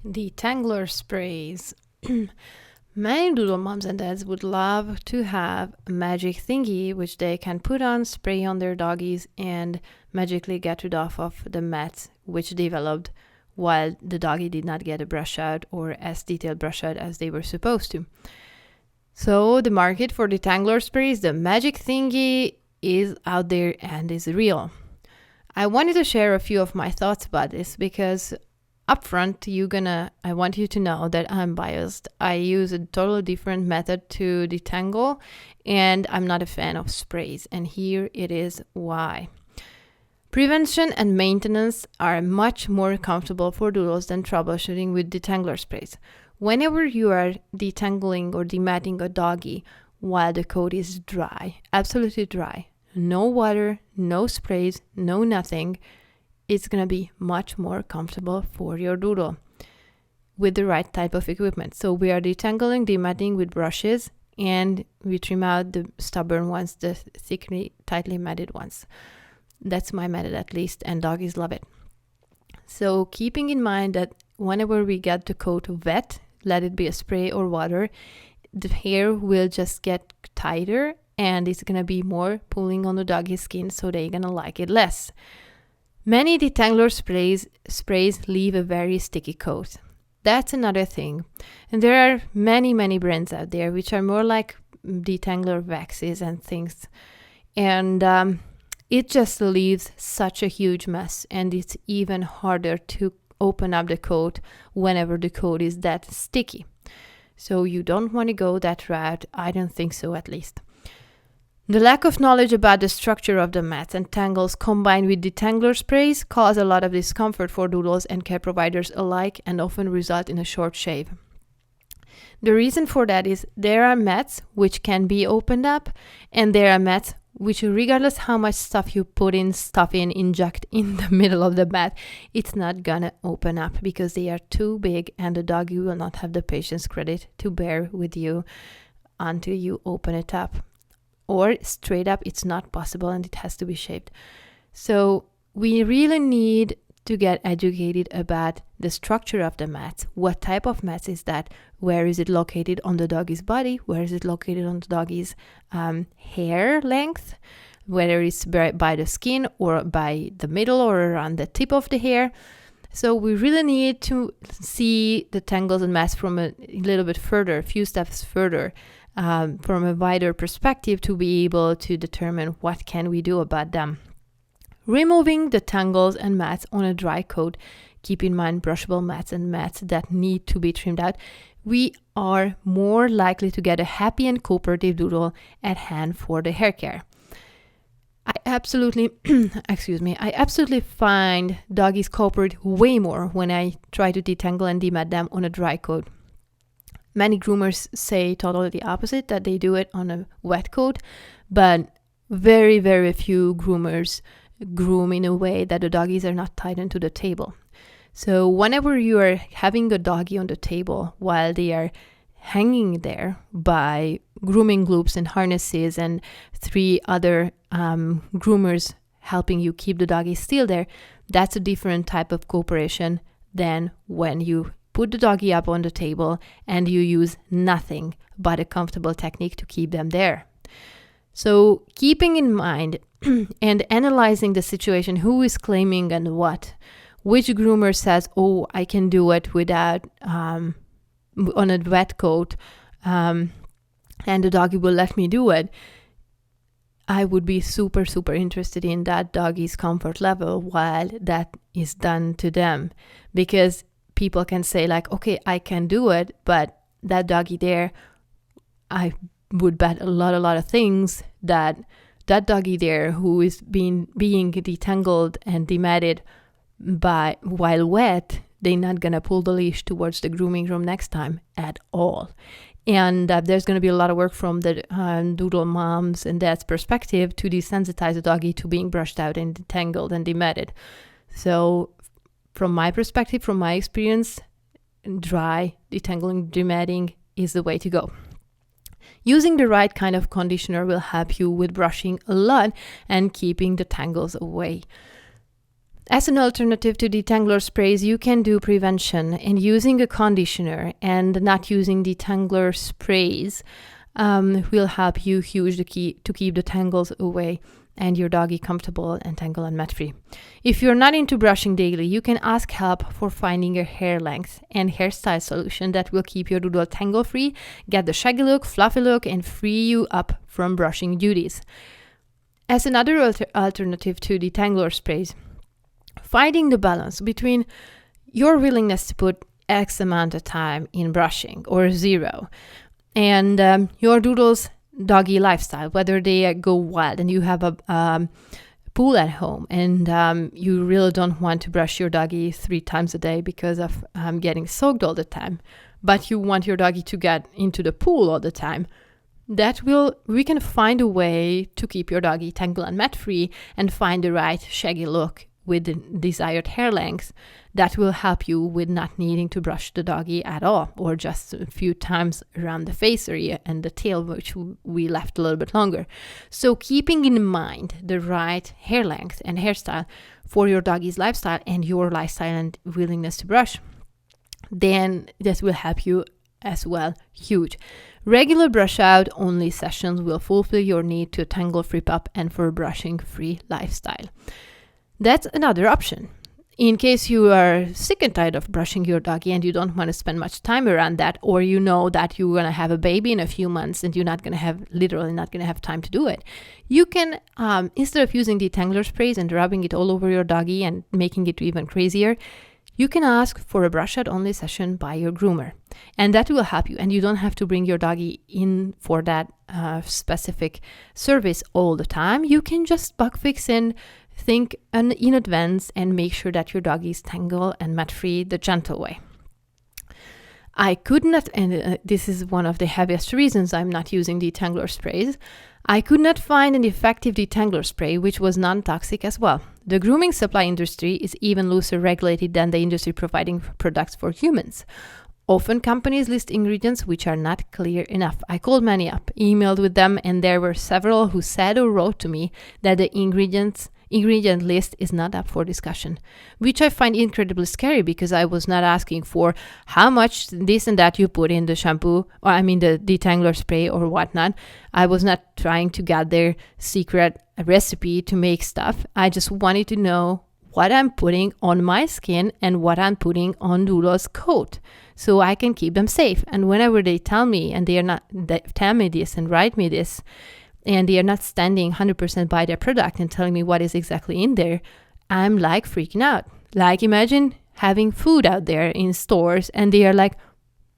Detangler sprays. Many doodle moms and dads would love to have a magic thingy which they can put on, spray on their doggies, and magically get rid of the mats which developed while the doggy did not get a brush out or as detailed brush out as they were supposed to. So the market for detangler sprays, the magic thingy, is out there and is real. I wanted to share a few of my thoughts about this because upfront, I want you to know that I'm biased. I use a totally different method to detangle, and I'm not a fan of sprays. And here it is why. Prevention and maintenance are much more comfortable for doodles than troubleshooting with detangler sprays. Whenever you are detangling or dematting a doggy while the coat is dry, absolutely dry, no water, no sprays, no nothing, it's going to be much more comfortable for your doodle with the right type of equipment. So we are detangling, dematting with brushes, and we trim out the stubborn ones, the thickly, tightly matted ones. That's my method at least, and doggies love it. So keeping in mind that whenever we get the coat wet, let it be a spray or water, the hair will just get tighter and it's going to be more pulling on the doggy's skin, so they're going to like it less. Many detangler sprays leave a very sticky coat. That's another thing. And there are many brands out there which are more like detangler waxes and things. And it just leaves such a huge mess, and it's even harder to open up the coat whenever the coat is that sticky. So you don't want to go that route. I don't think so, at least. The lack of knowledge about the structure of the mats and tangles combined with detangler sprays cause a lot of discomfort for doodles and care providers alike and often result in a short shave. The reason for that is there are mats which can be opened up, and there are mats which, regardless how much stuff you inject in the middle of the mat, it's not gonna open up because they are too big and the doggy will not have the patience credit to bear with you until you open it up. Or straight up, it's not possible and it has to be shaved. So we really need to get educated about the structure of the mats. What type of mats is that? Where is it located on the doggy's body? Where is it located on the doggy's hair length? Whether it's by the skin or by the middle or around the tip of the hair. So we really need to see the tangles and mats from a little bit further, a few steps further, from a wider perspective to be able to determine what can we do about them. Removing the tangles and mats on a dry coat, keep in mind brushable mats and mats that need to be trimmed out, we are more likely to get a happy and cooperative doodle at hand for the hair care. I absolutely find doggies cooperate way more when I try to detangle and demat them on a dry coat. Many groomers say totally the opposite, that they do it on a wet coat, but very, very few groomers groom in a way that the doggies are not tightened to the table. So whenever you are having a doggy on the table while they are hanging there by grooming loops and harnesses and 3 other groomers helping you keep the doggy still there, that's a different type of cooperation than when you put the doggy up on the table and you use nothing but a comfortable technique to keep them there. So keeping in mind and analyzing the situation, who is claiming and what, which groomer says, oh, I can do it without on a wet coat and the doggy will let me do it, I would be super interested in that doggy's comfort level while that is done to them. Because people can say like, okay, I can do it, but that doggy there, I would bet a lot of things that doggy there who is being detangled and dematted while wet, they're not gonna pull the leash towards the grooming room next time at all. And there's going to be a lot of work from the doodle moms and dad's perspective to desensitize the doggy to being brushed out and detangled and dematted. So from my perspective, from my experience, dry detangling, dematting is the way to go. Using the right kind of conditioner will help you with brushing a lot and keeping the tangles away. As an alternative to detangler sprays, you can do prevention, and using a conditioner and not using detangler sprays will help you to keep the tangles away and your doggy comfortable and tangle and mat free. If you're not into brushing daily, you can ask help for finding a hair length and hairstyle solution that will keep your doodle tangle free, get the shaggy look, fluffy look, and free you up from brushing duties. As another alternative to detangler sprays, finding the balance between your willingness to put X amount of time in brushing or zero and your doodle's doggy lifestyle, whether they go wild and you have a pool at home and you really don't want to brush your doggy 3 times a day because of getting soaked all the time, but you want your doggy to get into the pool all the time, we can find a way to keep your doggy tangle and mat free and find the right shaggy look with the desired hair length that will help you with not needing to brush the doggy at all, or just a few times around the face area and the tail, which we left a little bit longer. So keeping in mind the right hair length and hairstyle for your doggy's lifestyle and your lifestyle and willingness to brush, then this will help you as well. Huge. Regular brush out only sessions will fulfill your need to tangle free pup and for brushing free lifestyle. That's another option. In case you are sick and tired of brushing your doggy and you don't want to spend much time around that, or you know that you're going to have a baby in a few months and you're literally not going to have time to do it, you can, instead of using detangler sprays and rubbing it all over your doggy and making it even crazier, you can ask for a brush out only session by your groomer. And that will help you. And you don't have to bring your doggy in for that specific service all the time. You can just bug fix and think in advance and make sure that your doggy is tangle and mat free the gentle way. I could not, and this is one of the heaviest reasons I'm not using detangler sprays, I could not find an effective detangler spray which was non-toxic as well. The grooming supply industry is even looser regulated than the industry providing products for humans. Often companies list ingredients which are not clear enough. I called many up, emailed with them, and there were several who said or wrote to me that the ingredient list is not up for discussion, which I find incredibly scary because I was not asking for how much this and that you put in the shampoo, the detangler spray or whatnot. I was not trying to get their secret recipe to make stuff. I just wanted to know what I'm putting on my skin and what I'm putting on Doodle's coat so I can keep them safe. And whenever they tell me and they tell me this and write me this, and they are not standing 100% by their product and telling me what is exactly in there, I'm like freaking out. Like imagine having food out there in stores and they are like,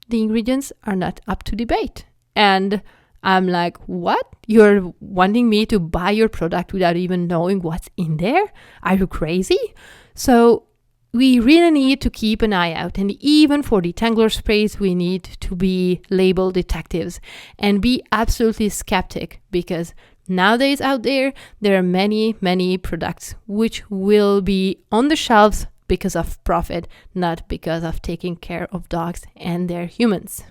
the ingredients are not up to debate. And I'm like, what? You're wanting me to buy your product without even knowing what's in there? Are you crazy? So we really need to keep an eye out. And even for detangler sprays, we need to be label detectives and be absolutely skeptic, because nowadays out there are many, many products which will be on the shelves because of profit, not because of taking care of dogs and their humans.